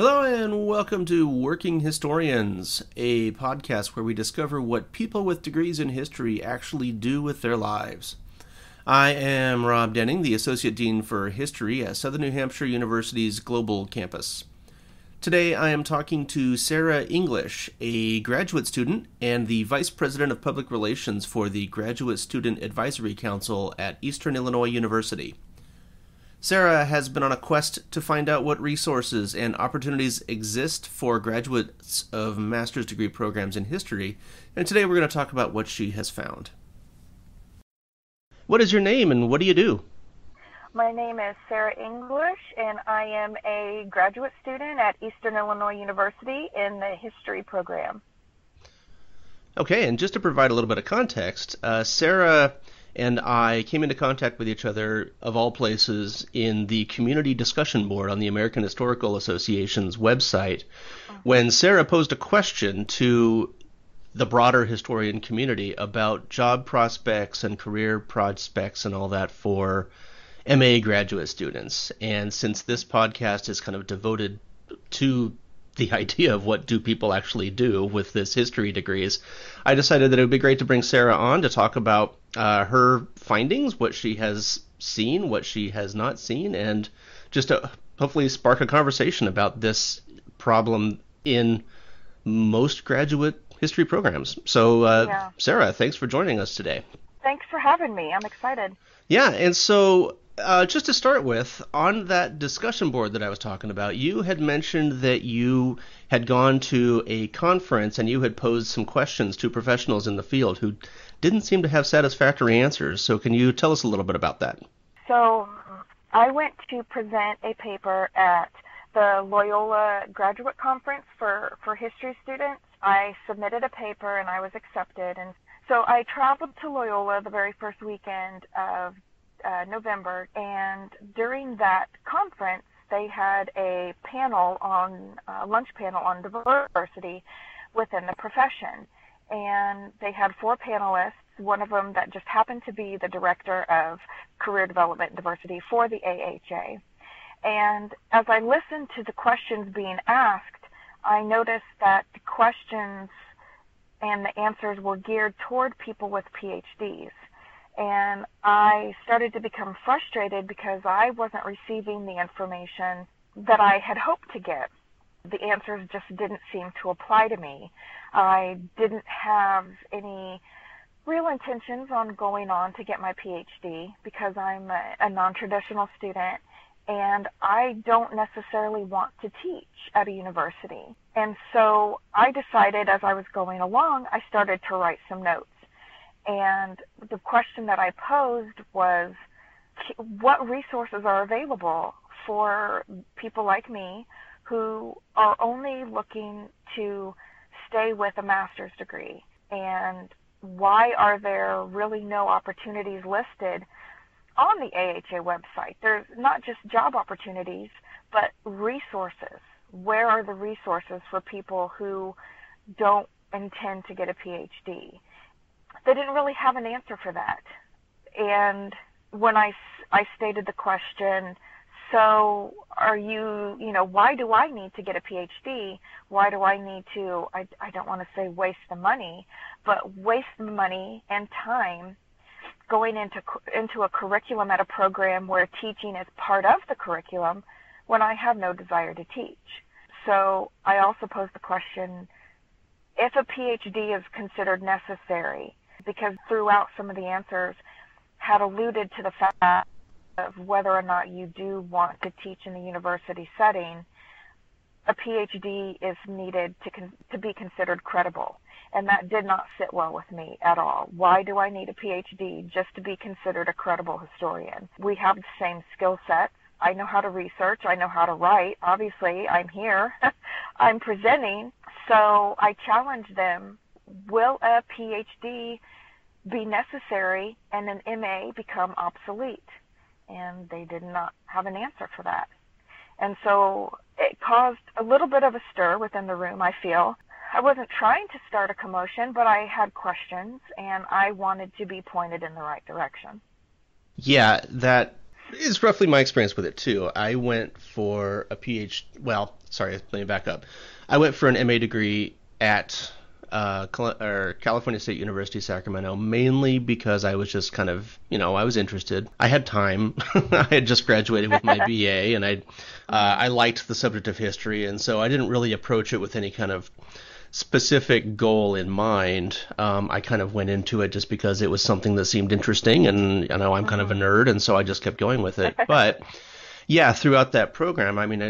Hello and welcome to Working Historians, a podcast where we discover what people with degrees in history actually do with their lives. I am Rob Denning, the Associate Dean for History at Southern New Hampshire University's Global Campus. Today I am talking to Sara English, a graduate student and the Vice President of Public Relations for the Graduate Student Advisory Council at Eastern Illinois University. Sara has been on a quest to find out what resources and opportunities exist for graduates of master's degree programs in history, and today we're going to talk about what she has found. What is your name and what do you do? My name is Sara English, and I am a graduate student at Eastern Illinois University in the history program. Okay, and just to provide a little bit of context, Sara and I came into contact with each other, of all places, in the community discussion board on the American Historical Association's website, when Sara posed a question to the broader historian community about job prospects and career prospects and all that for MA graduate students. And since this podcast is kind of devoted to the idea of what do people actually do with this history degrees, I decided that it would be great to bring Sara on to talk about her findings, what she has seen, what she has not seen, and just to hopefully spark a conversation about this problem in most graduate history programs. So, Sara, thanks for joining us today. Thanks for having me. I'm excited. Yeah, and so just to start with, on that discussion board that I was talking about, you had mentioned that you had gone to a conference and you had posed some questions to professionals in the field who didn't seem to have satisfactory answers. So can you tell us a little bit about that? So I went to present a paper at the Loyola graduate conference for history students. I submitted a paper and I was accepted. And so I traveled to Loyola the very first weekend of November, and during that conference they had a lunch panel on diversity within the profession, and they had 4 panelists, one of them that just happened to be the director of career development and diversity for the AHA. And as I listened to the questions being asked, I noticed that the questions and the answers were geared toward people with PhDs. And I started to become frustrated because I wasn't receiving the information that I had hoped to get. The answers just didn't seem to apply to me. I didn't have any real intentions on going on to get my PhD because I'm a non-traditional student, and I don't necessarily want to teach at a university. And so I decided as I was going along, I started to write some notes. And the question that I posed was, what resources are available for people like me who are only looking to stay with a master's degree? And why are there really no opportunities listed on the AHA website? There's not just job opportunities, but resources. Where are the resources for people who don't intend to get a PhD? They didn't really have an answer for that. And when I stated the question, so are why do I need to get a PhD? Why do I need to, I don't want to say waste the money, but waste the money and time going into a curriculum at a program where teaching is part of the curriculum when I have no desire to teach? So I also posed the question, if a PhD is considered necessary, because throughout some of the answers had alluded to the fact of whether or not you do want to teach in the university setting, a PhD is needed to be considered credible. And that did not sit well with me at all. Why do I need a PhD just to be considered a credible historian? We have the same skill sets. I know how to research. I know how to write. Obviously, I'm here. I'm presenting. So I challenged them, will a PhD be necessary and an MA become obsolete? And they did not have an answer for that. And so it caused a little bit of a stir within the room, I feel. I wasn't trying to start a commotion, but I had questions, and I wanted to be pointed in the right direction. Yeah, that It's roughly my experience with it too. I went for a PhD. Well, sorry, let me back up. I went for an MA degree at California State University, Sacramento, mainly because I was just kind of, I was interested. I had time. I had just graduated with my BA, and I liked the subject of history, and so I didn't really approach it with any kind of specific goal in mind. I kind of went into it just because it was something that seemed interesting, and I'm kind of a nerd, and so I just kept going with it. But yeah, throughout that program, I mean,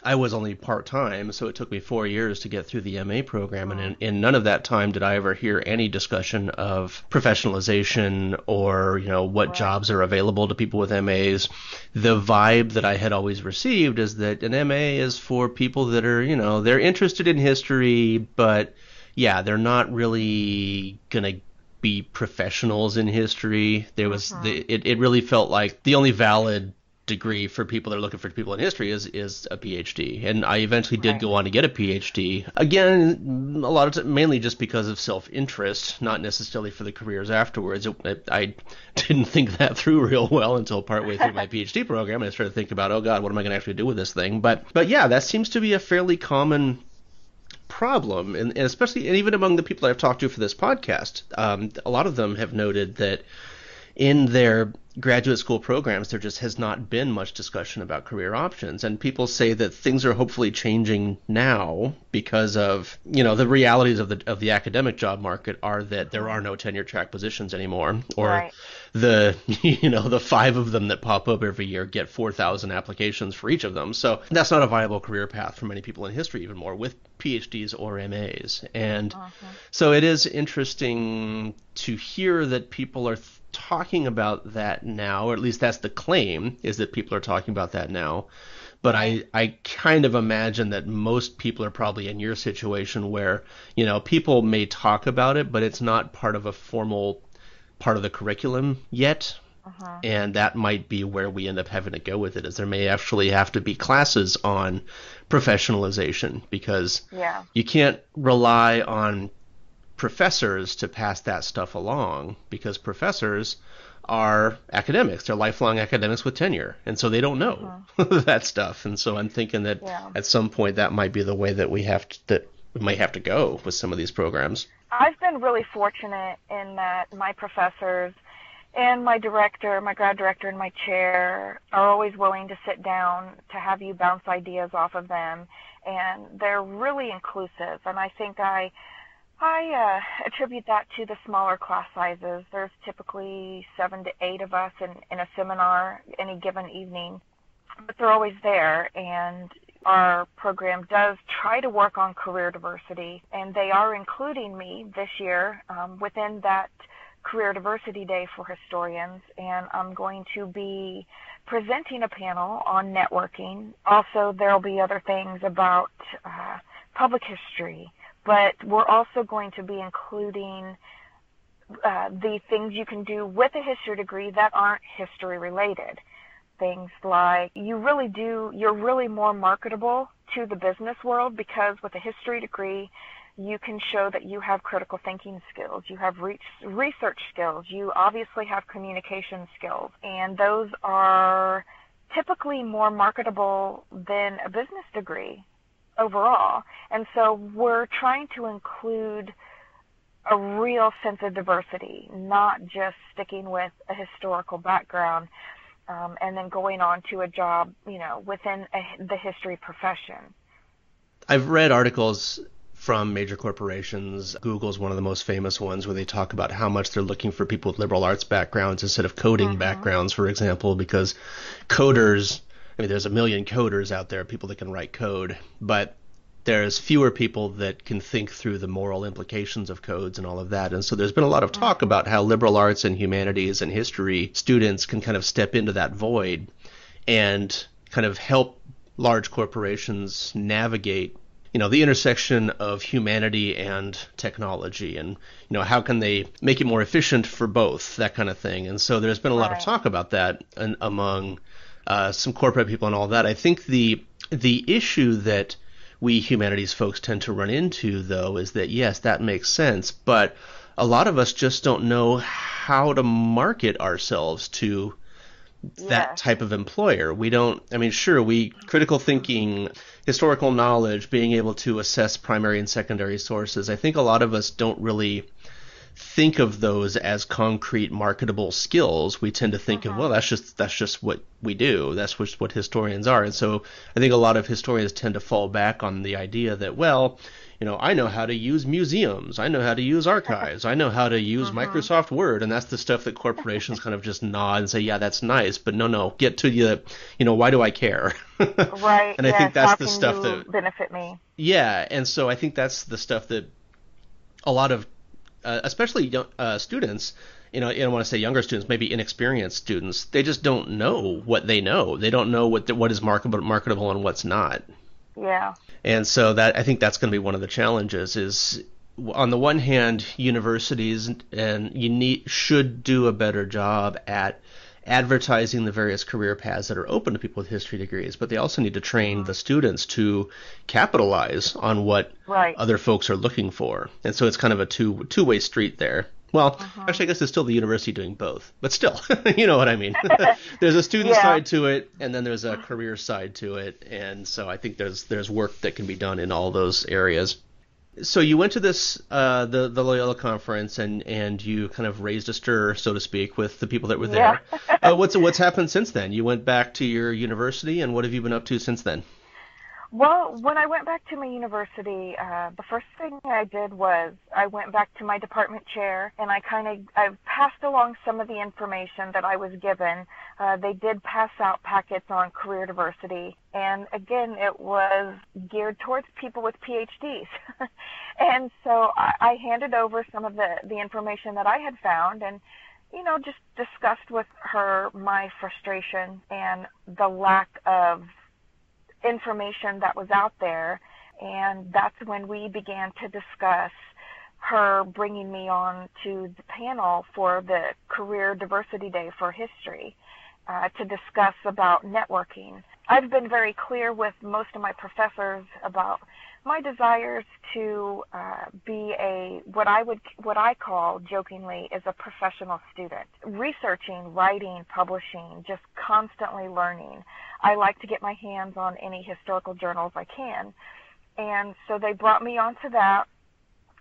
I was only part-time, so it took me 4 years to get through the MA program, and in none of that time did I ever hear any discussion of professionalization or, what jobs are available to people with MAs. The vibe that I had always received is that an MA is for people that are, they're interested in history, but yeah, they're not really gonna be professionals in history. It really felt like the only valid degree for people that are looking for people in history is a PhD. And I eventually did go on to get a PhD. Again, a lot of mainly just because of self-interest, not necessarily for the careers afterwards. I didn't think that through real well until partway through my PhD program, and I started thinking about, oh God, what am I going to actually do with this thing? But yeah, that seems to be a fairly common problem, and especially, and even among the people I've talked to for this podcast, a lot of them have noted that in their graduate school programs, there just has not been much discussion about career options. And people say that things are hopefully changing now because of, the realities of the academic job market are that there are no tenure track positions anymore, or the 5 of them that pop up every year get 4,000 applications for each of them. So that's not a viable career path for many people in history, even more with PhDs or MAs. And so it is interesting to hear that people are talking about that now, or at least that's the claim, is that people are talking about that now. But I kind of imagine that most people are probably in your situation where, people may talk about it, but it's not part of a formal part of the curriculum yet. And that might be where we end up having to go with it, is there may actually have to be classes on professionalization, because you can't rely on professors to pass that stuff along, because professors are academics. They're lifelong academics with tenure, and so they don't know that stuff. And so I'm thinking that at some point that might be the way that we might have to go with some of these programs. I've been really fortunate in that my professors and my grad director, and my chair are always willing to sit down to have you bounce ideas off of them, and they're really inclusive. And I think I attribute that to the smaller class sizes. There's typically 7 to 8 of us in a seminar any given evening, but they're always there. And our program does try to work on career diversity, and they are including me this year within that Career Diversity Day for historians, and I'm going to be presenting a panel on networking. Also, there will be other things about public history, but we're also going to be including the things you can do with a history degree that aren't history related. Things like you're really more marketable to the business world, because with a history degree, you can show that you have critical thinking skills, you have research skills, you obviously have communication skills, and those are typically more marketable than a business degree overall. And so we're trying to include a real sense of diversity, not just sticking with a historical background and then going on to a job, within the history profession. I've read articles from major corporations. Google's one of the most famous ones, where they talk about how much they're looking for people with liberal arts backgrounds instead of coding backgrounds, for example, because coders, there's a million coders out there, people that can write code, but there's fewer people that can think through the moral implications of codes and all of that. And so there's been a lot of talk about how liberal arts and humanities and history students can kind of step into that void and kind of help large corporations navigate the intersection of humanity and technology, and how can they make it more efficient for both, that kind of thing. And so there's been a lot of talk about that among some corporate people and all that. I think the issue that we humanities folks tend to run into, though, is that yes, that makes sense, but a lot of us just don't know how to market ourselves to that Yes. type of employer. We don't, I mean, sure, critical thinking, historical knowledge, being able to assess primary and secondary sources. I think a lot of us don't really think of those as concrete marketable skills. We tend to think of, well, Mhm. that's just what we do. That's just what historians are. And so I think a lot of historians tend to fall back on the idea that, well, I know how to use museums. I know how to use archives. I know how to use Mhm. Microsoft Word. And that's the stuff that corporations kind of just nod and say, yeah, that's nice. But no, get to why do I care? Right. And I think Yes. that's How the can stuff you that, benefit me? yeah. And so I think that's the stuff that a lot of especially young, students, I don't want to say younger students, maybe inexperienced students, they just don't know what they know. They don't know what is marketable and what's not. Yeah. And so that I think that's going to be one of the challenges is on the one hand, universities and should do a better job at advertising the various career paths that are open to people with history degrees, but they also need to train Mhm. the students to capitalize on what Right. other folks are looking for. And so it's kind of a two-way street there. Well, Mhm. actually, I guess it's still the university doing both, but still, you know what I mean. There's a student Yeah. side to it, and then there's a career side to it, and so I think there's work that can be done in all those areas. So you went to this the Loyola conference, and you kind of raised a stir, so to speak, with the people that were Yeah. there. What's happened since then? You went back to your university, and what have you been up to since then? Well, when I went back to my university, the first thing I did was I went back to my department chair and I passed along some of the information that I was given. They did pass out packets on career diversity, and again, it was geared towards people with PhDs. And so I handed over some of the information that I had found, and just discussed with her my frustration and the lack of information that was out there. And that's when we began to discuss her bringing me on to the panel for the Career Diversity Day for History to discuss about networking. I've been very clear with most of my professors about my desires to be what I call jokingly is a professional student, researching, writing, publishing, just constantly learning. I like to get my hands on any historical journals I can, and so they brought me onto that.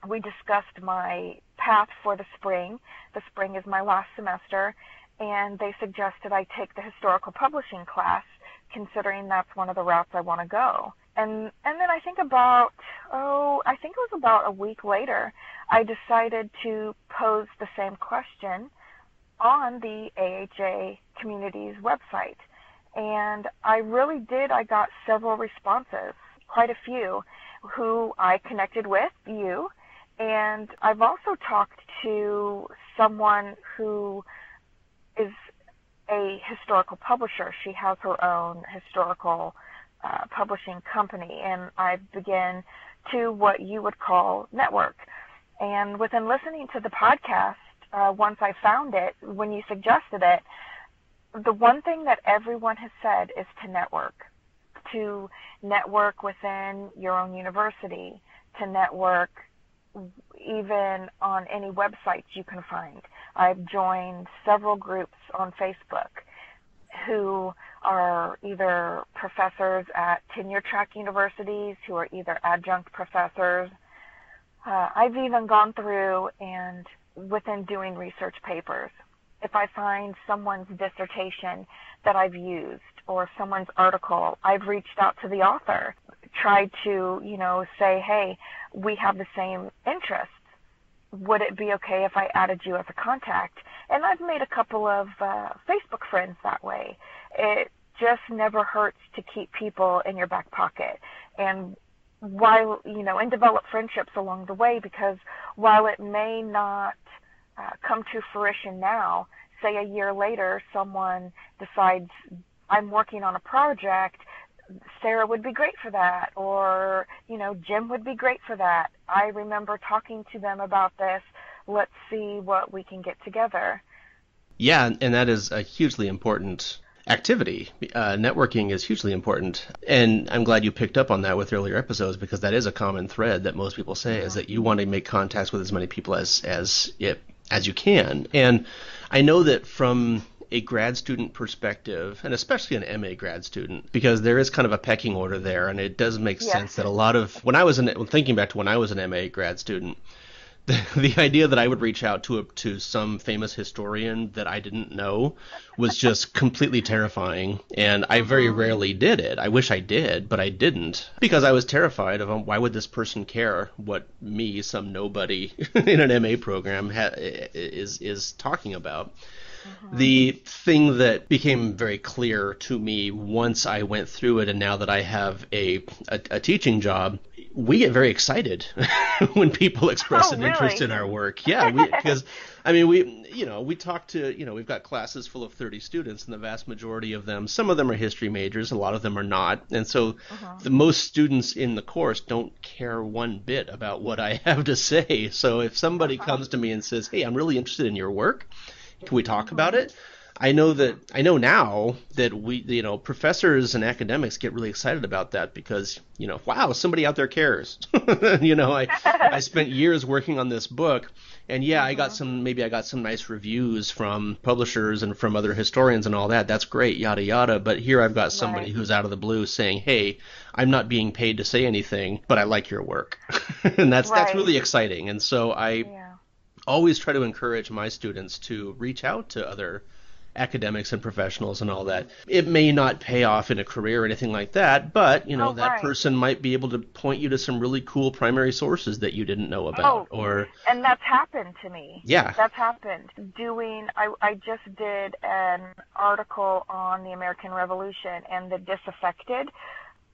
We discussed my path for the spring. The spring is my last semester, and they suggested I take the historical publishing class, considering that's one of the routes I want to go. And then I think it was about a week later, I decided to pose the same question on the AHA Communities website. And I really did. I got several responses, quite a few, who I connected with, you. And I've also talked to someone who is a historical publisher. She has her own historical publishing company, and I began to what you would call network. And within listening to the podcast, once I found it, when you suggested it, the one thing that everyone has said is to network within your own university, to network even on any websites you can find. I've joined several groups on Facebook who are either professors at tenure track universities, who are either adjunct professors. I've even gone through and within doing research papers, if I find someone's dissertation that I've used or someone's article, I've reached out to the author, tried to, say, hey, we have the same interests. Would it be okay if I added you as a contact? And I've made a couple of Facebook friends that way. It just never hurts to keep people in your back pocket. And and develop friendships along the way, because while it may not come to fruition now, say a year later, someone decides, I'm working on a project, Sarah would be great for that, or, Jim would be great for that. I remember talking to them about this. Let's see what we can get together. Yeah, and that is a hugely important activity. Networking is hugely important, and I'm glad you picked up on that with earlier episodes because that is a common thread that most people say is Mm-hmm. that you want to make contacts with as many people as you can. And I know that from a grad student perspective, and especially an MA grad student, because there is kind of a pecking order there, and it does make Yes. sense that a lot of thinking back to when I was an MA grad student, the idea that I would reach out to some famous historian that I didn't know was just completely terrifying, and I very rarely did it. I wish I did, but I didn't, because I was terrified of why would this person care what me, some nobody in an MA program, is talking about. The thing that became very clear to me once I went through it, and now that I have a teaching job, we get very excited when people express an interest in our work. Yeah, because I mean, we talk to, we've got classes full of 30 students, and the vast majority of them, some of them are history majors, a lot of them are not, and so the most students in the course don't care one bit about what I have to say. So if somebody comes to me and says, "Hey, I'm really interested in your work. Can we talk about it?" I know now that professors and academics get really excited about that because, wow, somebody out there cares. I spent years working on this book, and yeah, I got some nice reviews from publishers and from other historians and all that. That's great, yada yada. But here I've got somebody who's out of the blue saying, "Hey, I'm not being paid to say anything, but I like your work," and that's really exciting. And so I always try to encourage my students to reach out to other academics and professionals and all that. It may not pay off in a career or anything like that, but that person might be able to point you to some really cool primary sources that you didn't know about. And that's happened to me. Yeah. That's happened. I just did an article on the American Revolution and the disaffected,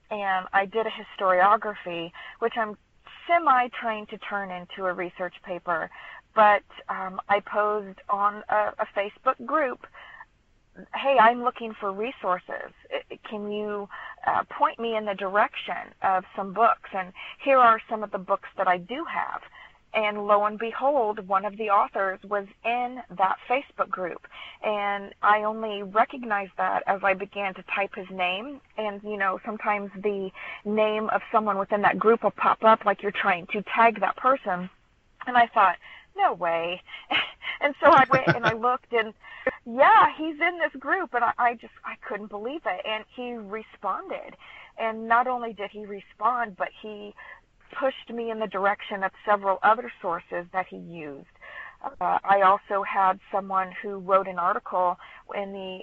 and I did a historiography, which I'm semi-trying to turn into a research paper. But I posed on a Facebook group, "Hey, I'm looking for resources. Can you point me in the direction of some books? And here are some of the books that I do have." And lo and behold, one of the authors was in that Facebook group. And I only recognized that as I began to type his name. And, sometimes the name of someone within that group will pop up like you're trying to tag that person. And I thought, no way. And so I went and I looked, and yeah, he's in this group, and I couldn't believe it. And he responded. And not only did he respond, but he pushed me in the direction of several other sources that he used. I also had someone who wrote an article in the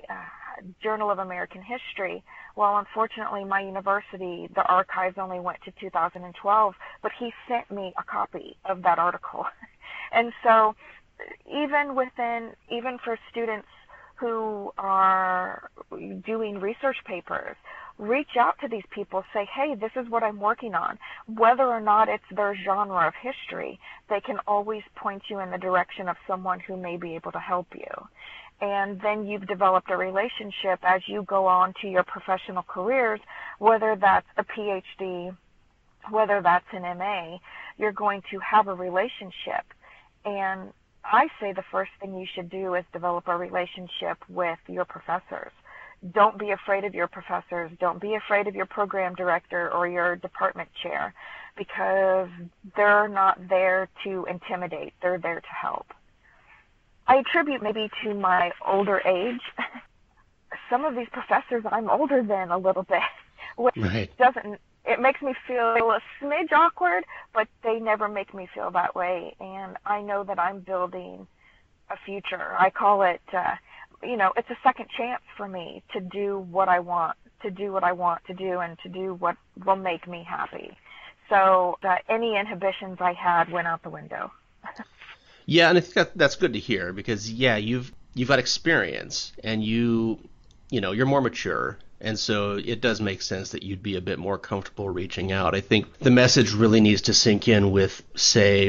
Journal of American History. Well, unfortunately, my university, the archives only went to 2012, but he sent me a copy of that article. And so even for students who are doing research papers, reach out to these people, say, "Hey, this is what I'm working on." Whether or not it's their genre of history, they can always point you in the direction of someone who may be able to help you. And then you've developed a relationship as you go on to your professional careers, whether that's a PhD, whether that's an MA, you're going to have a relationship. And I say the first thing you should do is develop a relationship with your professors. Don't be afraid of your professors. Don't be afraid of your program director or your department chair, because they're not there to intimidate. They're there to help. I attribute maybe to my older age. Some of these professors I'm older than a little bit, which it makes me feel a smidge awkward, but they never make me feel that way. And I know that I'm building a future. I call it, it's a second chance for me to do what I want to do, and to do what will make me happy. So any inhibitions I had went out the window. Yeah, and I think that's good to hear, because you've got experience, and you're more mature. And so it does make sense that you'd be a bit more comfortable reaching out. I think the message really needs to sink in with, say,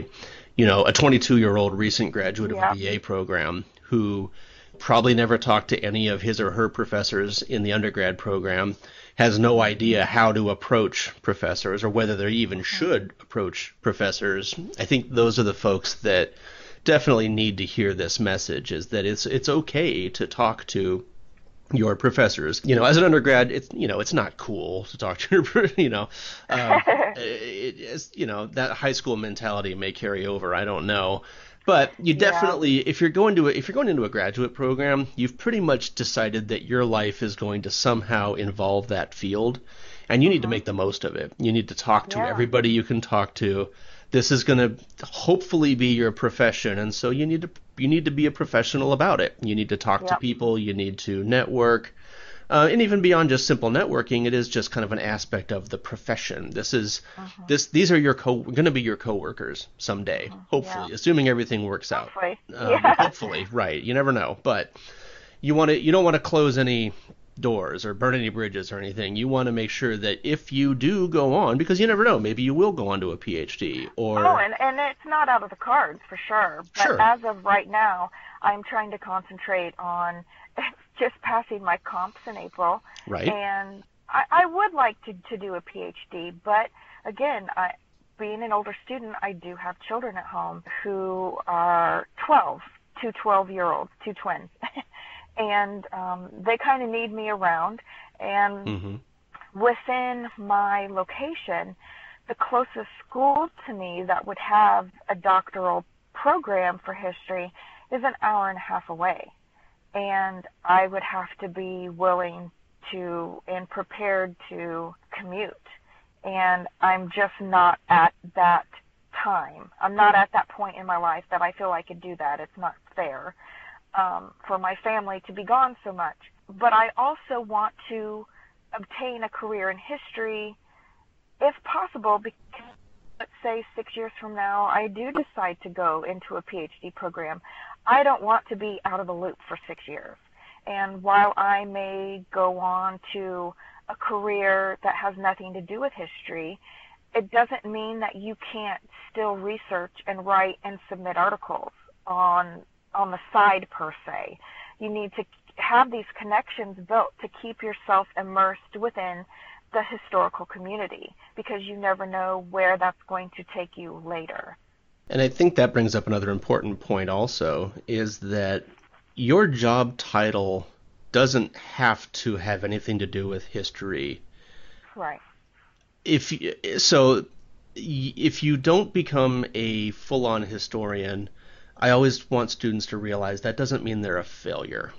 a 22-year-old recent graduate of a BA program who probably never talked to any of his or her professors in the undergrad program, has no idea how to approach professors or whether they even should approach professors. I think those are the folks that definitely need to hear this message, is that it's okay to talk to your professors. As an undergrad, it's not cool to talk to your, that high school mentality may carry over. I don't know. But you Yeah. definitely, if you're going into a graduate program, you've pretty much decided that your life is going to somehow involve that field, and you need to Mhm. make the most of it. You need to talk to Yeah. everybody you can talk to. This is going to hopefully be your profession, and so you need to be a professional about it. You need to talk to Yep. people. You need to network. And even beyond just simple networking, it is just kind of an aspect of the profession. Mhm. These are going to be your coworkers someday, Mhm. Yeah. hopefully, assuming everything works out. Hopefully. Yeah. Hopefully, right? You never know, but you don't want to close any doors or burn any bridges or anything. You want to make sure that if you do go on, because you never know, maybe you will go on to a PhD Oh, or and it's not out of the cards for sure. But sure, as of right now, I'm trying to concentrate on just passing my comps in April, right? and I would like to do a PhD. But again, being an older student, I do have children at home who are 12, two 12-year-olds, two twins, and they kind of need me around. And Hmm. within my location, the closest school to me that would have a doctoral program for history is an hour and a half away. And I would have to be willing to and prepared to commute. And I'm just not at that time. I'm not at that point in my life that I feel I could do that. It's not fair for my family to be gone so much. But I also want to obtain a career in history if possible, because let's say 6 years from now, I do decide to go into a PhD program. I don't want to be out of the loop for 6 years. And while I may go on to a career that has nothing to do with history, it doesn't mean that you can't still research and write and submit articles on the side per se. You need to have these connections built to keep yourself immersed within the historical community, because you never know where that's going to take you later. And I think that brings up another important point also is that your job title doesn't have to have anything to do with history. Right. If so, if you don't become a full-on historian, I always want students to realize that doesn't mean they're a failure.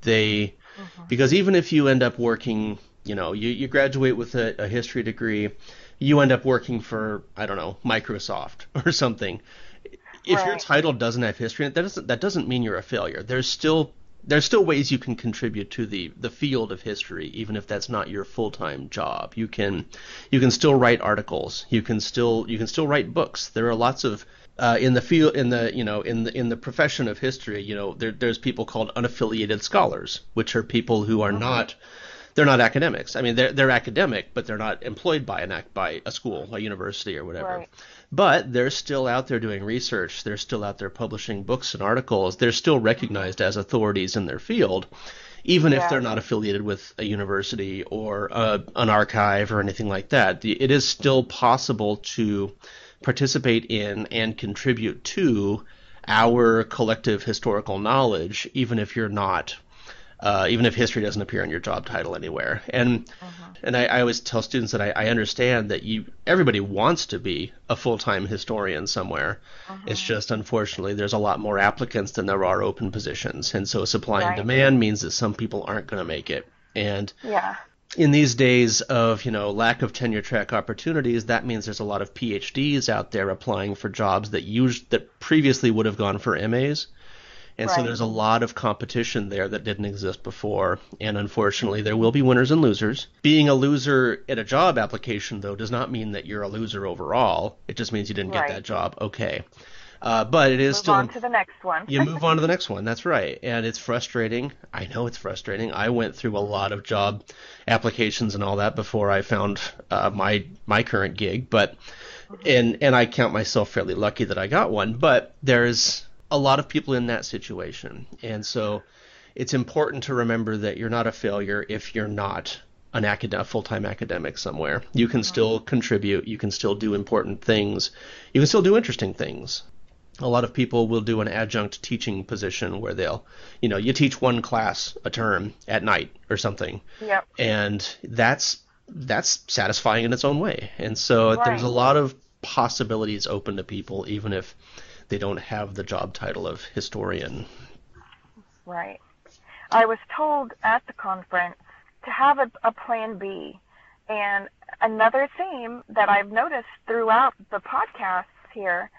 They Mhm. Because even if you end up working, you graduate with a history degree, you end up working for, I don't know, Microsoft or something. If your Right. title doesn't have history in it, that doesn't mean you're a failure. There's still ways you can contribute to the field of history, even if that's not your full-time job. You can still write articles. You can still write books. There are lots of in the field in the profession of history. There's people called unaffiliated scholars, which are people who are Mhm. not they're not academics. I mean, they're academic, but they're not employed by a school, a university, or whatever. Right. But they're still out there doing research. They're still out there publishing books and articles. They're still Mhm. recognized as authorities in their field, even if they're Yes. not affiliated with a university or an archive or anything like that. It is still possible to participate in and contribute to our collective historical knowledge, even if history doesn't appear in your job title anywhere. And Mhm. and I always tell students that I understand that everybody wants to be a full-time historian somewhere. It's Mhm. just unfortunately there's a lot more applicants than there are open positions, and so supply and Right. demand means that some people aren't going to make it. And Yeah. in these days of lack of tenure track opportunities, that means there's a lot of PhDs out there applying for jobs that previously would have gone for MAs. And so Right. there's a lot of competition there that didn't exist before. And unfortunately, there will be winners and losers. Being a loser at a job application, though, does not mean that you're a loser overall. It just means you didn't get Right. that job. Okay. But it is Move still on to the next one. you move on to the next one. That's right. And it's frustrating. I know it's frustrating. I went through a lot of job applications and all that before I found my current gig, but Mhm. and I count myself fairly lucky that I got one, but there's a lot of people in that situation. And so it's important to remember that you're not a failure if you're not a full-time academic somewhere. You can Mhm. still contribute, you can still do important things, you can still do interesting things. A lot of people will do an adjunct teaching position where they'll, you teach one class a term at night or something, Yep. and that's satisfying in its own way. And so there's a Right. lot of possibilities open to people, even if they don't have the job title of historian. Right. I was told at the conference to have a plan B. And another theme that I've noticed throughout the podcasts here,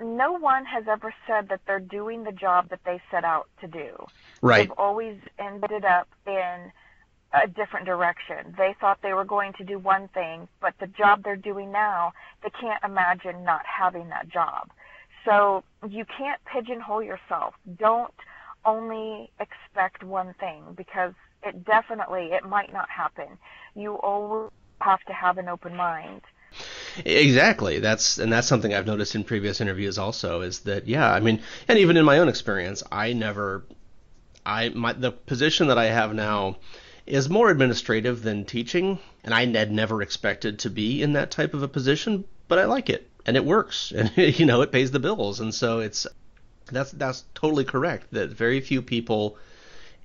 no one has ever said that they're doing the job that they set out to do. They've Right. always ended up in a different direction. They thought they were going to do one thing, but the job they're doing now, they can't imagine not having that job. So you can't pigeonhole yourself. Don't only expect one thing, because it might not happen. You always have to have an open mind. Exactly. That's something I've noticed in previous interviews also, is that, yeah, I mean, and even in my own experience, the position that I have now is more administrative than teaching, and I had never expected to be in that type of a position, but I like it and it works, and it pays the bills. And so that's totally correct, that very few people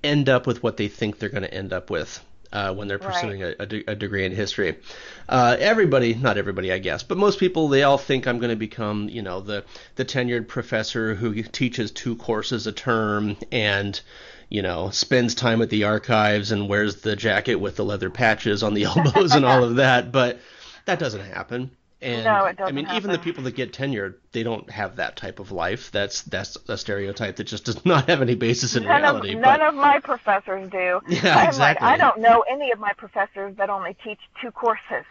end up with what they think they're going to end up with when they're Right. pursuing a degree in history. Everybody, not everybody, I guess, but most people, they all think I'm going to become, the tenured professor who teaches 2 courses a term and, spends time at the archives and wears the jacket with the leather patches on the elbows and all of that. But that doesn't happen. No, And it I doesn't mean, even the happen. people that get tenured, they don't have that type of life. That's a stereotype that just does not have any basis in None of reality. none But of my professors do. yeah, I'm like, I exactly. don't know any of my professors that only teach 2 courses.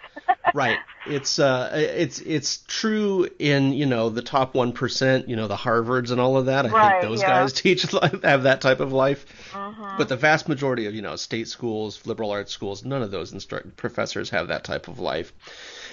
Right. It's true in, the top 1%, the Harvards and all of that. I think Right, those yeah. guys have that type of life. But Mhm. the vast majority of, state schools, liberal arts schools, none of those professors have that type of life.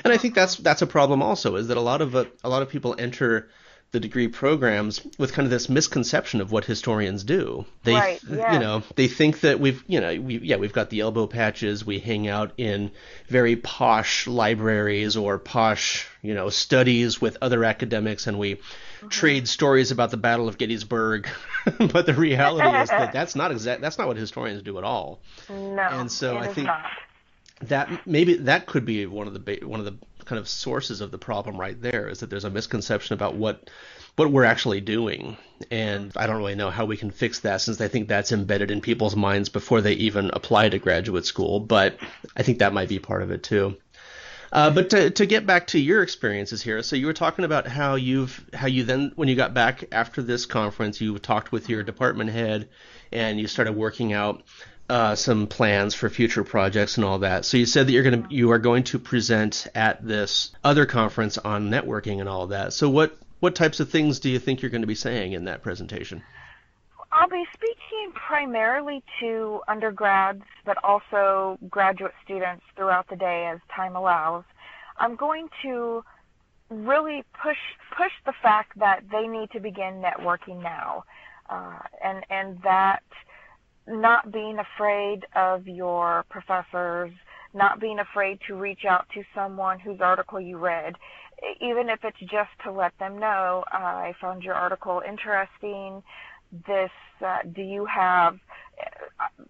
And I think Mhm. that's a problem also, is that a lot of people enter the degree programs with kind of this misconception of what historians do. Right, yes. They think that we've got the elbow patches, we hang out in very posh libraries or posh, studies with other academics, and we Mhm. trade stories about the Battle of Gettysburg. But the reality is that that's not what historians do at all. And No, so it I is think not. that maybe that could be one of the kind of sources of the problem right there, is that there's a misconception about what we're actually doing. And I don't really know how we can fix that, since I think that's embedded in people's minds before they even apply to graduate school. But I think that might be part of it too. But to get back to your experiences here, so you were talking about how you then, when you got back after this conference, you talked with your department head and you started working out some plans for future projects and all that. So you said that you are going to present at this other conference on networking and all of that. So what types of things do you think you're going to be saying in that presentation? I'll be speaking primarily to undergrads, but also graduate students throughout the day as time allows. I'm going to really push the fact that they need to begin networking now, and that not being afraid of your professors, not being afraid to reach out to someone whose article you read, even if it's just to let them know, I found your article interesting. This, do you have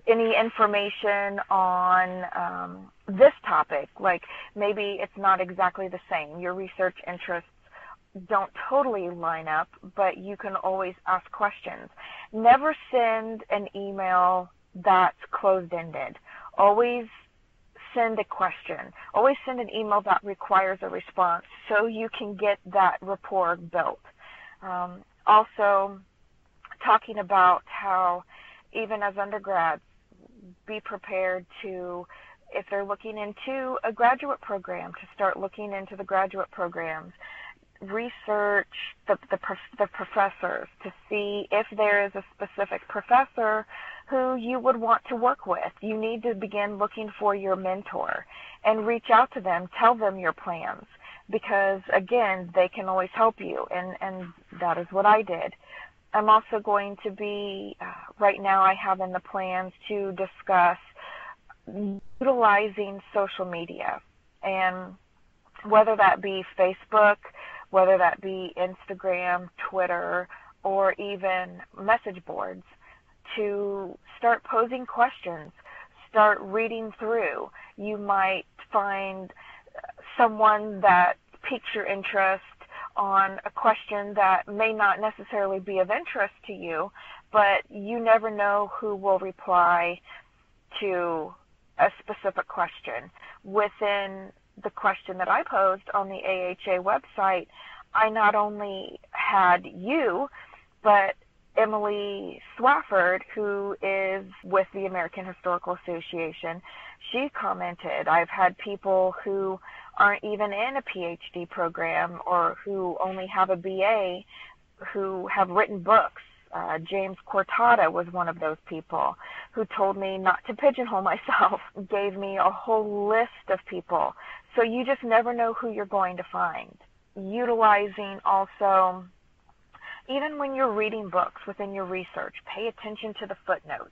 any information on this topic? Like, maybe it's not exactly the same. Your research interests don't totally line up, but you can always ask questions. Never send an email that's closed-ended. Always send a question. Always send an email that requires a response so you can get that rapport built. Also, talking about how even as undergrads, be prepared to, if they're looking into a graduate program, to start looking into the graduate programs. Research the professors to see if there is a specific professor who you would want to work with. You need to begin looking for your mentor and reach out to them, tell them your plans, because again, they can always help you, and that is what I did. I'm also going to be, right now I have in the plans to discuss utilizing social media, and whether that be Facebook, whether that be Instagram, Twitter, or even message boards, to start posing questions, start reading through. You might find someone that piques your interest on a question that may not necessarily be of interest to you, but you never know who will reply to a specific question. Within the question that I posed on the AHA website, I not only had you, but Emily Swafford, who is with the American Historical Association, she commented. I've had people who aren't even in a PhD program or who only have a BA who have written books. James Cortada was one of those people who told me not to pigeonhole myself, gave me a whole list of people. So you just never know who you're going to find. Utilizing also, even when you're reading books within your research, pay attention to the footnotes.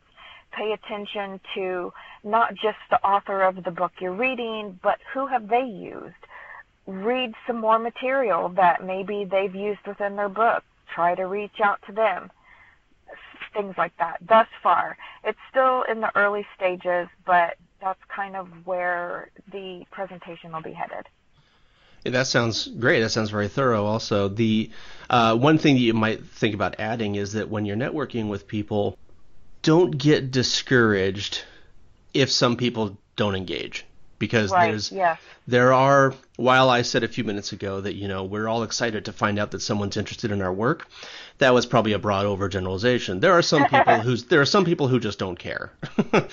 Pay attention to not just the author of the book you're reading, but who have they used. Read some more material that maybe they've used within their book. Try to reach out to them. Things like that. Thus far, it's still in the early stages, but that's kind of where the presentation will be headed. Yeah, that sounds great. That sounds very thorough. Also, the one thing that you might think about adding is that when you're networking with people, don't get discouraged if some people don't engage, because there are, while I said a few minutes ago that, we're all excited to find out that someone's interested in our work, that was probably a broad overgeneralization. There are some people who just don't care.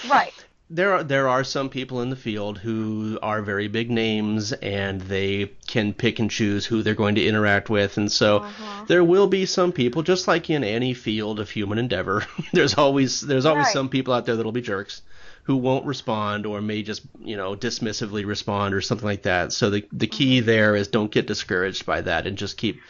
Right. There are some people in the field who are very big names, and they can pick and choose who they're going to interact with, and so there will be some people, just like in any field of human endeavor. There's always some people out there that'll be jerks who won't respond, or may just dismissively respond or something like that. So the key there is don't get discouraged by that, and just keep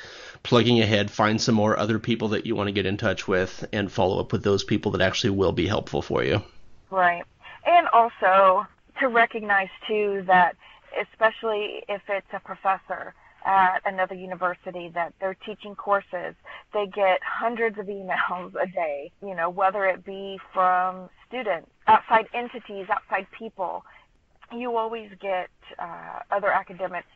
plugging ahead. Find some more other people that you want to get in touch with, and follow up with those people that actually will be helpful for you. Right. And also to recognize, too, that especially if it's a professor at another university that they're teaching courses, they get hundreds of emails a day, whether it be from students, outside entities, outside people. You always get other academics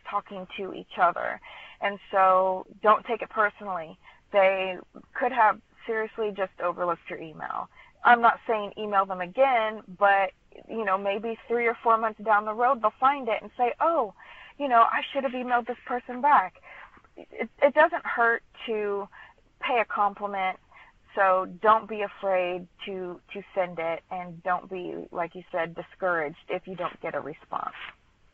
talking to each other. And so don't take it personally. They could have seriously just overlooked your email. I'm not saying email them again, but, maybe 3 or 4 months down the road, they'll find it and say, oh, I should have emailed this person back. It doesn't hurt to pay a compliment, so don't be afraid to send it, and don't be, like you said, discouraged if you don't get a response.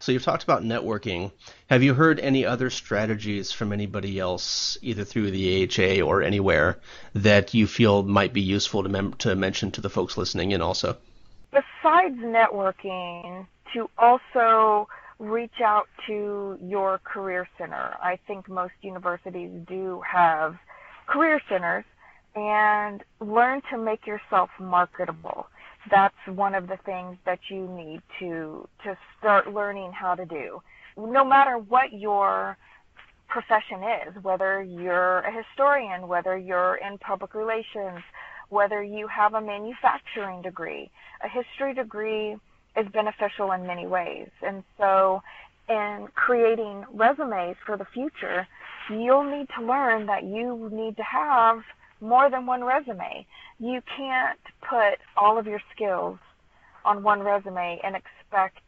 So you've talked about networking. Have you heard any other strategies from anybody else, either through the AHA or anywhere, that you feel might be useful to mention to the folks listening in also? Besides networking, to also reach out to your career center. I think most universities do have career centers, and learn to make yourself marketable. That's one of the things that you need to start learning how to do. No matter what your profession is, whether you're a historian, whether you're in public relations, whether you have a manufacturing degree, a history degree is beneficial in many ways. And so in creating resumes for the future, you'll need to learn that you need to have more than one resume. You can't put all of your skills on one resume and expect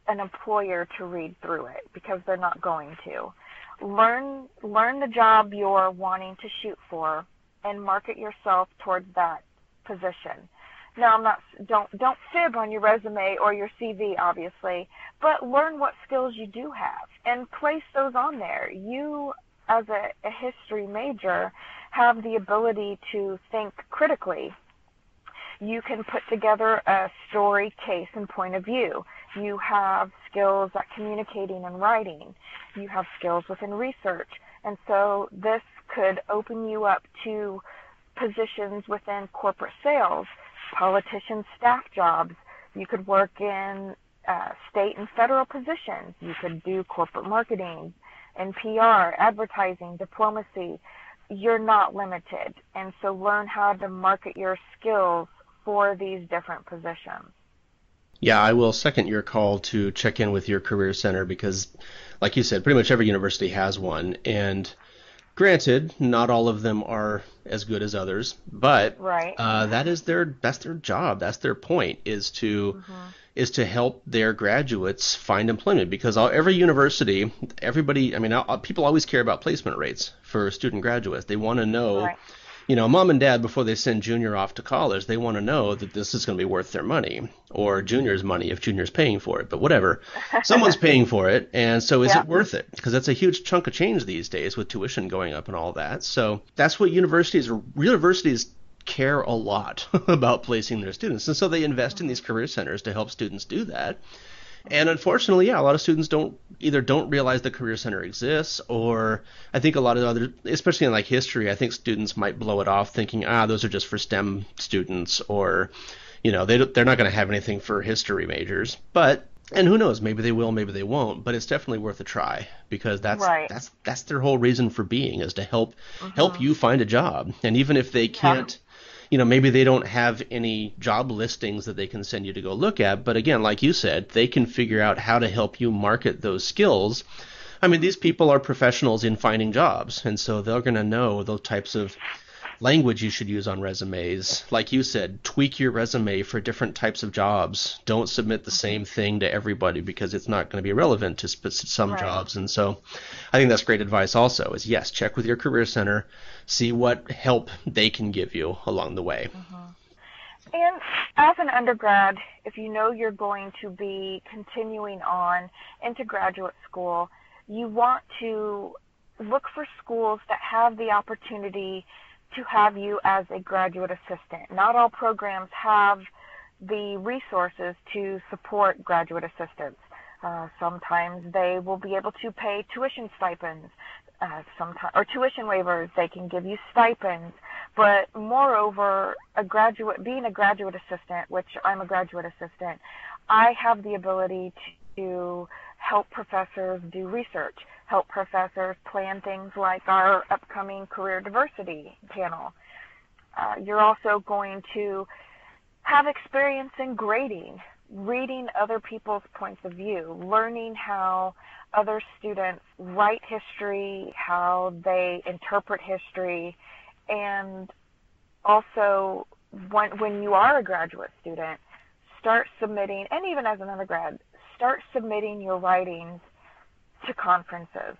an employer to read through it, because they're not going to. Learn the job you're wanting to shoot for and market yourself towards that position. Now, don't fib on your resume or your CV, obviously, but learn what skills you do have and place those on there. You, as a history major, have the ability to think critically. You can put together a story, case, and point of view. You have skills at communicating and writing. You have skills within research. And so this could open you up to positions within corporate sales, politicians' staff jobs. You could work in state and federal positions. You could do corporate marketing, in PR, advertising, diplomacy. You're not limited. And so learn how to market your skills for these different positions. Yeah, I will second your call to check in with your career center because, like you said, pretty much every university has one. And granted, not all of them are as good as others, but Right. that's their job. That's their point Mm-hmm. is to help their graduates find employment because every university, everybody, I mean, people always care about placement rates for student graduates. They want to know, Right. mom and dad, before they send junior off to college, they want to know that this is going to be worth their money or junior's money if junior's paying for it. But whatever, someone's paying for it. And so is Yeah. it worth it? Because that's a huge chunk of change these days with tuition going up and all that. So that's what universities care a lot about placing their students. And so they invest in these career centers to help students do that. And unfortunately, yeah, a lot of students don't realize the career center exists, or I think a lot of other, especially in like history, I think students might blow it off thinking, those are just for STEM students, or they're not going to have anything for history majors. But and who knows, maybe they will, maybe they won't. But it's definitely worth a try because Right. that's their whole reason for being is to help Mm-hmm. you find a job. And even if they Yeah. can't maybe they don't have any job listings that they can send you to go look at. But again, like you said, they can figure out how to help you market those skills. I mean, these people are professionals in finding jobs, and so they're going to know those types of language you should use on resumes. Like you said, tweak your resume for different types of jobs. Don't submit the same thing to everybody because it's not going to be relevant to some Right. jobs. And so I think that's great advice also is yes, check with your career center, see what help they can give you along the way. Mm-hmm. And as an undergrad, if you know you're going to be continuing on into graduate school, you want to look for schools that have the opportunity to have you as a graduate assistant. Not all programs have the resources to support graduate assistants. Sometimes they will be able to pay tuition stipends, sometimes or tuition waivers. They can give you stipends, but moreover, being a graduate assistant, which I'm a graduate assistant, I have the ability to help professors do research, help professors plan things like our upcoming career diversity panel. You're also going to have experience in grading, reading other people's points of view, learning how other students write history, how they interpret history, and also when you are a graduate student, start submitting, and even as an undergrad, start submitting your writings to conferences.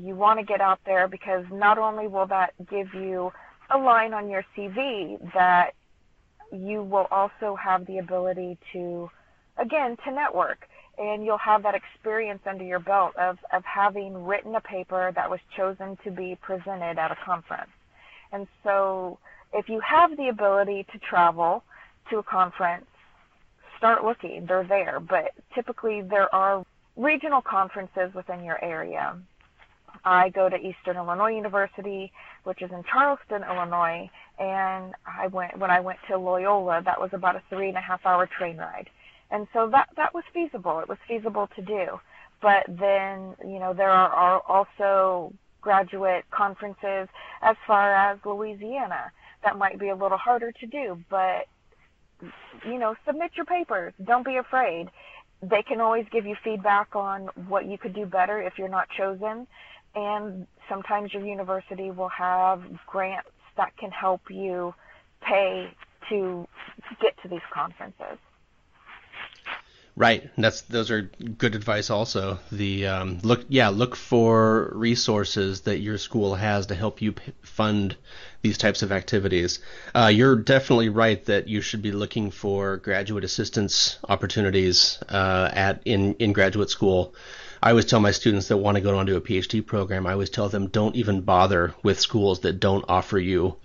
You want to get out there because not only will that give you a line on your CV, that you will also have the ability to, again, to network. And you'll have that experience under your belt of having written a paper that was chosen to be presented at a conference. And so if you have the ability to travel to a conference, start looking. They're there. But typically there are regional conferences within your area. I go to Eastern Illinois University, which is in Charleston, Illinois, and when I went to Loyola, that was about a 3.5-hour train ride. And so that was feasible. It was feasible to do. But then, there are also graduate conferences as far as Louisiana. That might be a little harder to do, but, submit your papers. Don't be afraid. They can always give you feedback on what you could do better if you're not chosen. And sometimes your university will have grants that can help you pay to get to these conferences. Right. Those are good advice also. The look for resources that your school has to help you fund these types of activities. You're definitely right that you should be looking for graduate assistance opportunities in graduate school. I always tell my students that want to go on to a PhD program, I always tell them don't even bother with schools that don't offer you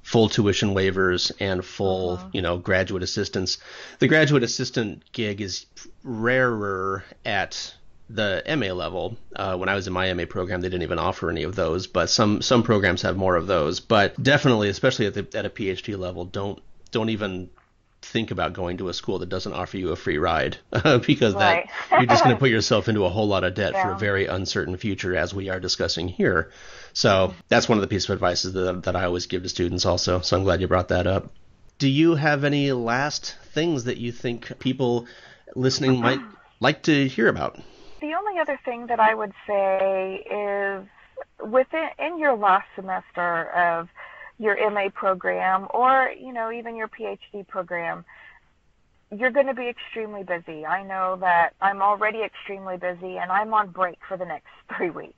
full tuition waivers and full, graduate assistance. The graduate assistant gig is rarer at the MA level. When I was in my MA program, they didn't even offer any of those, but some programs have more of those. But definitely, especially at a PhD level, don't even think about going to a school that doesn't offer you a free ride because that Right. you're just going to put yourself into a whole lot of debt for a Yeah. very uncertain future, as we are discussing here. So that's one of the pieces of advice that I always give to students also. So I'm glad you brought that up. Do you have any last things that you think people listening might like to hear about? The only other thing that I would say is within in your last semester of your MA program or, even your PhD program, you're going to be extremely busy. I know that I'm already extremely busy and I'm on break for the next 3 weeks.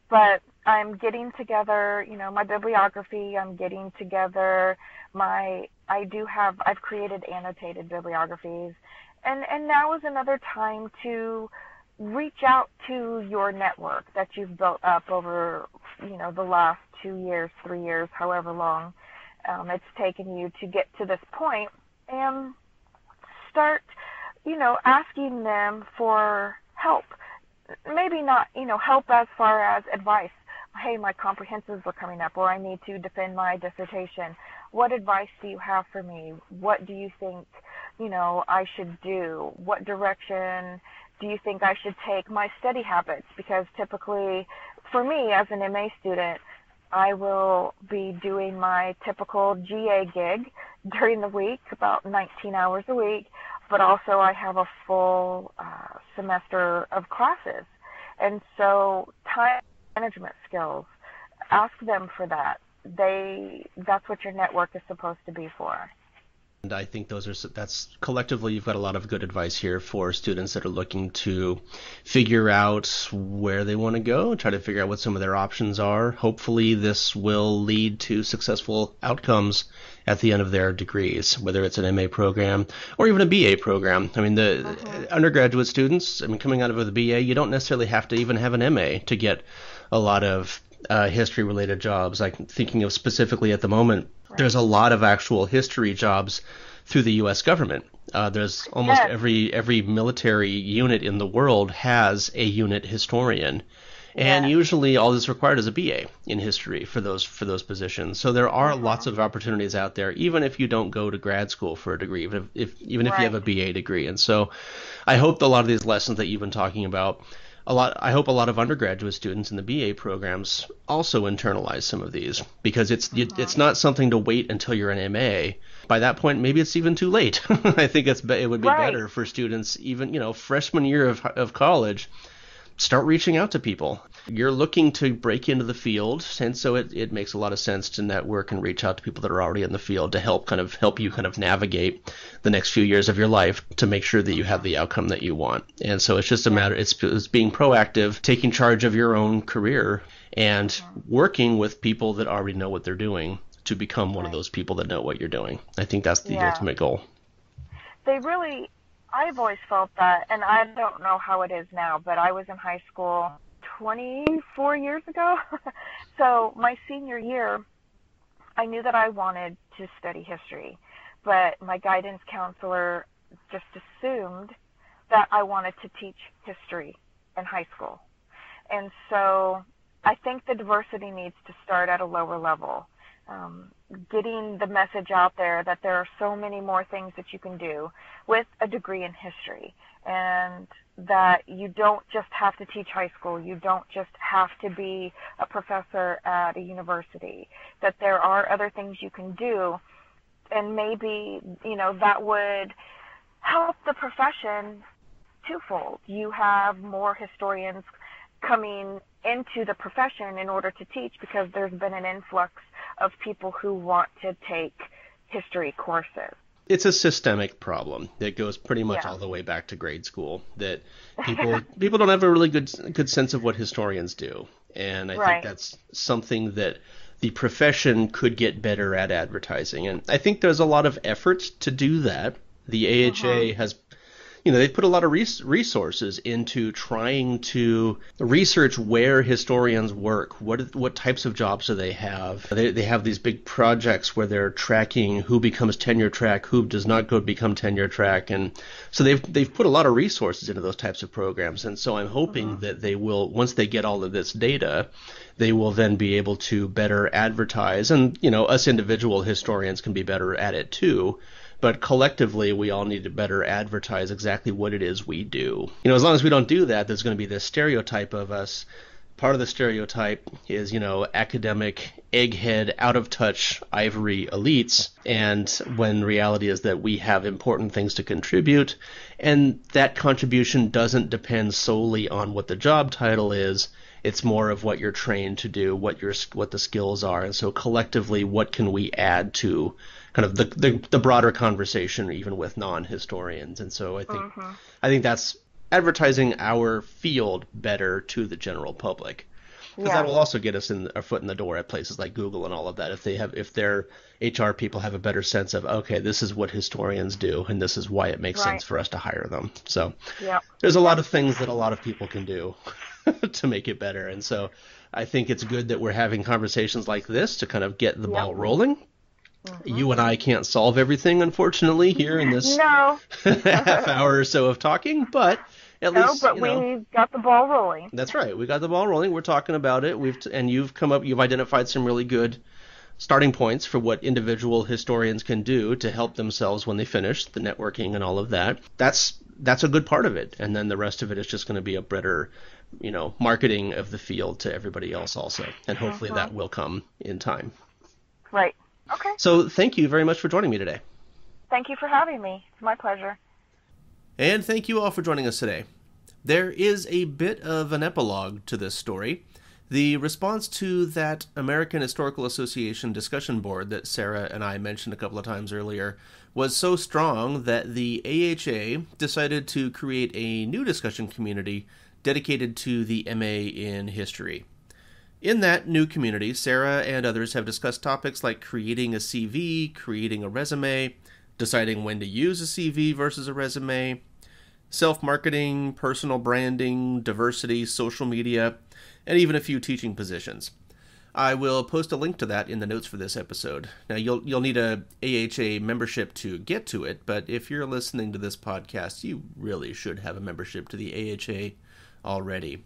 But I'm getting together, my bibliography, I'm getting together I've created annotated bibliographies. And now is another time to reach out to your network that you've built up over, the last 2 years, 3 years, however long it's taken you to get to this point, and start, asking them for help. Maybe not, help as far as advice. Hey, my comprehensives are coming up, or I need to defend my dissertation. What advice do you have for me? What do you think, I should do? What direction do you think I should take my study habits? Because typically, for me as an MA student, I will be doing my typical GA gig during the week, about 19 hours a week, but also I have a full semester of classes. And so time management skills, ask them for that. That's what your network is supposed to be for. And I think that's collectively, you've got a lot of good advice here for students that are looking to figure out where they want to go, try to figure out what some of their options are. Hopefully this will lead to successful outcomes at the end of their degrees, whether it's an MA program or even a BA program. I mean, the undergraduate students, coming out of the BA, you don't necessarily have to even have an MA to get a lot of history-related jobs. Like thinking of specifically at the moment, there's a lot of actual history jobs through the U.S. government. There's almost every military unit in the world has a unit historian, and usually all that's required is a BA in history for those positions. So there are lots of opportunities out there, even if you don't go to grad school for a degree, even if you have a BA degree. And so I hope a lot of these lessons that you've been talking about, I hope a lot of undergraduate students in the BA programs also internalize some of these, because it's not something to wait until you're an MA. By that point, maybe it's even too late. I think it would be better for students, even freshman year of college, start reaching out to people. You're looking to break into the field, and so it makes a lot of sense to network and reach out to people that are already in the field to help you navigate the next few years of your life to make sure that you have the outcome that you want. And so it's just a matter, it's being proactive, taking charge of your own career, and working with people that already know what they're doing to become one of those people that know what you're doing. I think that's the ultimate goal. I've always felt that, and I don't know how it is now, but I was in high school 24 years ago. So my senior year, I knew that I wanted to study history, but my guidance counselor just assumed that I wanted to teach history in high school. And so I think the diversity needs to start at a lower level. Getting the message out there that there are so many more things that you can do with a degree in history, and that you don't just have to teach high school, you don't just have to be a professor at a university, that there are other things you can do, and maybe, that would help the profession twofold. You have more historians coming into the profession in order to teach, because there's been an influx of people who want to take history courses. It's a systemic problem that goes pretty much all the way back to grade school, that people don't have a really good sense of what historians do. And I think that's something that the profession could get better at advertising. And I think there's a lot of effort to do that. The AHA has they've put a lot of resources into trying to research where historians work, what types of jobs do they have. They have these big projects where they're tracking who becomes tenure track, who does not go become tenure track, and so they've put a lot of resources into those types of programs. And so I'm hoping that they will, once they get all of this data, they will then be able to better advertise, and us individual historians can be better at it too, but collectively we all need to better advertise exactly what it is we do. As long as we don't do that, there's going to be this stereotype of us. Part of the stereotype is, academic, egghead, out of touch, ivory elites, and when reality is that we have important things to contribute, and that contribution doesn't depend solely on what the job title is. It's more of what you're trained to do, what the skills are, and so collectively, what can we add to kind of the broader conversation, even with non-historians? And so I think that's advertising our field better to the general public, because that will also get us our foot in the door at places like Google and all of that. If their HR people have a better sense of, okay, this is what historians do, and this is why it makes sense for us to hire them. So there's a lot of things that a lot of people can do to make it better. And so I think it's good that we're having conversations like this to kind of get the ball rolling. You and I can't solve everything, unfortunately, here in this half hour or so of talking, but at least, but we got the ball rolling. That's right. We got the ball rolling. We're talking about it. You've identified some really good starting points for what individual historians can do to help themselves when they finish, the networking and all of that. That's a good part of it. And then the rest of it is just going to be a better, marketing of the field to everybody else also. And hopefully that will come in time. Right. Okay. So thank you very much for joining me today. Thank you for having me. It's my pleasure. And thank you all for joining us today. There is a bit of an epilogue to this story. The response to that American Historical Association discussion board that Sara and I mentioned a couple of times earlier was so strong that the AHA decided to create a new discussion community dedicated to the MA in history. In that new community, Sara and others have discussed topics like creating a CV, creating a resume, deciding when to use a CV versus a resume, self-marketing, personal branding, diversity, social media, and even a few teaching positions. I will post a link to that in the notes for this episode. Now, you'll need a AHA membership to get to it, but if you're listening to this podcast, you really should have a membership to the AHA already.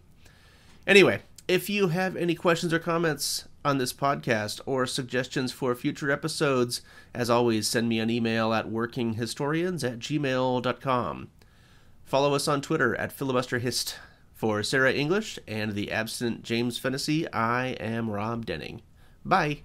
Anyway, if you have any questions or comments on this podcast or suggestions for future episodes, as always, send me an email at workinghistorians@gmail.com. Follow us on Twitter at filibusterhist. For Sara English and the absent James Fennessy, I am Rob Denning. Bye.